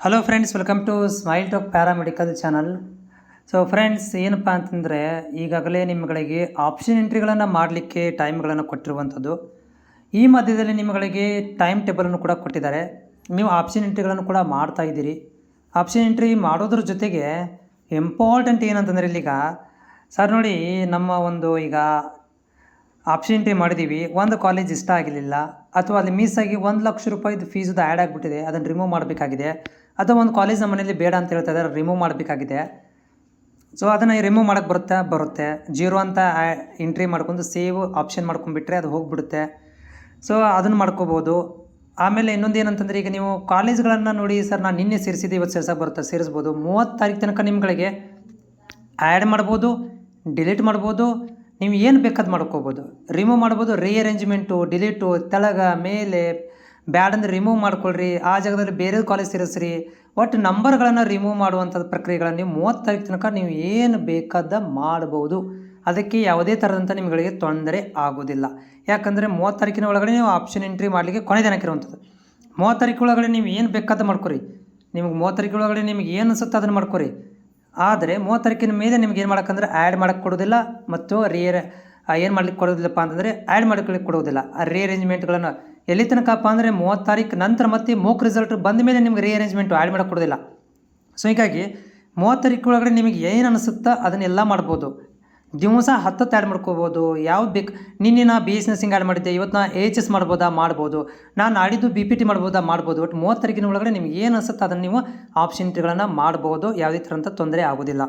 Hello friends, welcome to smile talk paramedical channel. So friends, ಏನಪ್ಪ ಅಂತಂದರೆ ಈಗಾಗಲೇ ನಿಮ್ಮಗಳಿಗೆ option ಎಂಟ್ರಿಗಳನ್ನು ಮಾಡಲಿಕ್ಕೆ ಟೈಮ್ಗಳನ್ನು ಕೊಟ್ಟಿರುವಂಥದ್ದು. ಈ ಮಧ್ಯದಲ್ಲಿ ನಿಮ್ಮಗಳಿಗೆ ಟೈಮ್ ಟೇಬಲನ್ನು ಕೂಡ ಕೊಟ್ಟಿದ್ದಾರೆ. ನೀವು ಆಪ್ಷನ್ ಎಂಟ್ರಿಗಳನ್ನು ಕೂಡ ಮಾಡ್ತಾ ಇದ್ದೀರಿ. ಆಪ್ಷನ್ ಎಂಟ್ರಿ ಮಾಡೋದ್ರ ಜೊತೆಗೆ ಇಂಪಾರ್ಟೆಂಟ್ ಏನಂತಂದರೆ ಇಲ್ಲಿಗ ಸರ್ ನೋಡಿ, ನಮ್ಮ ಒಂದು ಈಗ ಆಪ್ಷನ್ ಎಂಟ್ರಿ ಮಾಡಿದ್ದೀವಿ, ಒಂದು ಕಾಲೇಜ್ ಇಷ್ಟ ಆಗಿರಲಿಲ್ಲ ಅಥವಾ ಅಲ್ಲಿ ಮಿಸ್ ಆಗಿ 1,00,000 ರೂಪಾಯಿದು ಫೀಸ್ದು ಆ್ಯಡ್ ಆಗಿಬಿಟ್ಟಿದೆ, ಅದನ್ನು ರಿಮೂವ್ ಮಾಡಬೇಕಾಗಿದೆ. ಅಥವಾ ಒಂದು ಕಾಲೇಜ್ ನಮ್ಮ ಮನೇಲಿ ಬೇಡ ಅಂತ ಹೇಳ್ತಾ ಇದ್ದಾರೆ, ರಿಮೂವ್ ಮಾಡಬೇಕಾಗಿದೆ. ಸೊ ಅದನ್ನು ರಿಮೂವ್ ಮಾಡೋಕ್ಕೆ ಬರುತ್ತೆ 0 ಅಂತ ಎಂಟ್ರಿ ಮಾಡ್ಕೊಂಡು ಸೇವ್ ಆಪ್ಷನ್ ಮಾಡ್ಕೊಂಡ್ಬಿಟ್ರೆ ಅದು ಹೋಗಿಬಿಡುತ್ತೆ. ಸೊ ಅದನ್ನು ಮಾಡ್ಕೋಬೋದು. ಆಮೇಲೆ ಇನ್ನೊಂದು ಏನಂತಂದರೆ, ಈಗ ನೀವು ಕಾಲೇಜ್ಗಳನ್ನು ನೋಡಿ, ಸರ್ ನಾನು ನಿನ್ನೆ ಸೇರಿಸಿದ್ದೆ ಇವತ್ತು ಸೇರ್ಸೋಕೆ ಸೇರಿಸ್ಬೋದು. 30 ತಾರೀಕು ತನಕ ನಿಮ್ಗಳಿಗೆ ಆ್ಯಡ್ ಮಾಡ್ಬೋದು, ಡಿಲೀಟ್ ಮಾಡ್ಬೋದು, ನೀವು ಏನು ಬೇಕಾದ್ದು ಮಾಡ್ಕೋಬೋದು. ರಿಮೂವ್ ಮಾಡ್ಬೋದು, ರೀಅರೇಂಜ್ಮೆಂಟು, ಡಿಲೀಟು, ತೆಳಗ ಮೇಲೆ ಬ್ಯಾಡ್ ಅಂದರೆ ರಿಮೂವ್ ಮಾಡ್ಕೊಳ್ರಿ, ಆ ಜಾಗದಲ್ಲಿ ಬೇರೆ ಕಾಲೇಜ್ ಸೇರಿಸ್ರಿ. ಒಟ್ಟು ನಂಬರ್ಗಳನ್ನು ರಿಮೂವ್ ಮಾಡುವಂಥದ್ದು ಪ್ರಕ್ರಿಯೆಗಳನ್ನು ನೀವು 30 ತಾರೀಕು ತನಕ ನೀವು ಏನು ಬೇಕಾದ ಮಾಡ್ಬೋದು. ಅದಕ್ಕೆ ಯಾವುದೇ ಥರದಂಥ ನಿಮಗೆ ತೊಂದರೆ ಆಗೋದಿಲ್ಲ. ಯಾಕಂದರೆ 30 ತಾರೀಕಿನ ಒಳಗಡೆ ನೀವು ಆಪ್ಷನ್ ಎಂಟ್ರಿ ಮಾಡಲಿಕ್ಕೆ ಕೊನೆ ದಿನಕ್ಕೆ ಇರುವಂಥದ್ದು. 30 ತಾರೀಕು ಒಳಗಡೆ ನೀವು ಏನು ಬೇಕಾದ ಮಾಡ್ಕೊರಿ. ನಿಮಗೆ 30 ತಾರೀಕು ಒಳಗಡೆ ನಿಮಗೆ ಏನು ಅನಿಸುತ್ತೆ ಅದನ್ನು ಮಾಡ್ಕೊರಿ. ಆದರೆ 30 ತಾರೀಕಿನ ಮೇಲೆ ನಿಮ್ಗೆ ಏನು ಮಾಡೋಕ್ಕಂದ್ರೆ ಆ್ಯಡ್ ಮಾಡೋಕ್ಕೆ ಕೊಡೋದಿಲ್ಲ, ಮತ್ತು ಏನು ಮಾಡ್ಲಿಕ್ಕೆ ಕೊಡೋದಿಲ್ಲಪ್ಪ ಅಂತಂದರೆ ಆ್ಯಡ್ ಮಾಡ್ಕೊಳ್ಳಿಕ್ಕೆ ಕೊಡೋದಿಲ್ಲ. ಆ ರೀಅರೇಂಜ್ಮೆಂಟ್ಗಳನ್ನು ಎಲ್ಲಿ ತನಕಪ್ಪ ಅಂದರೆ 30 ತಾರೀಕು ನಂತರ ಮತ್ತೆ ಮೋಕ್ ರಿಸಲ್ಟ್ ಬಂದ ಮೇಲೆ ನಿಮ್ಗೆ ರೀಅರೇಂಜ್ಮೆಂಟು ಆ್ಯಡ್ ಮಾಡೋಕ್ಕೆ ಕೊಡೋದಿಲ್ಲ. ಸೊ ಹೀಗಾಗಿ 30 ತಾರೀಕು ಒಳಗಡೆ ನಿಮಗೆ ಏನು ಅನಿಸುತ್ತಾ ಅದನ್ನೆಲ್ಲ ಮಾಡ್ಬೋದು. ದಿವಸ 10 ಆ್ಯಡ್ ಮಾಡ್ಕೋಬೋದು, ಯಾವ್ದು ಬೇಕು. ನಿನ್ನೆ ನಾ BS ನರ್ಸಿಂಗ್ ಆ್ಯಡ್ ಮಾಡಿದ್ದೆ, ಇವತ್ತು ನಾ AHS ಮಾಡ್ಬೋದು, ನಾನು ನಾಡಿದ್ದು BPT ಮಾಡ್ಬೋದು. ಒಟ್ಟು 30 ತಾರೀಕಿನ ಒಳಗಡೆ ನಿಮ್ಗೆ ಏನು ಅನಿಸುತ್ತೆ ಅದನ್ನು ನೀವು ಆಪ್ಷನ್ ಎಂಟ್ರಿಗಳನ್ನು ಮಾಡ್ಬೋದು. ಯಾವುದೇ ಥರಂಥ ತೊಂದರೆ ಆಗೋದಿಲ್ಲ.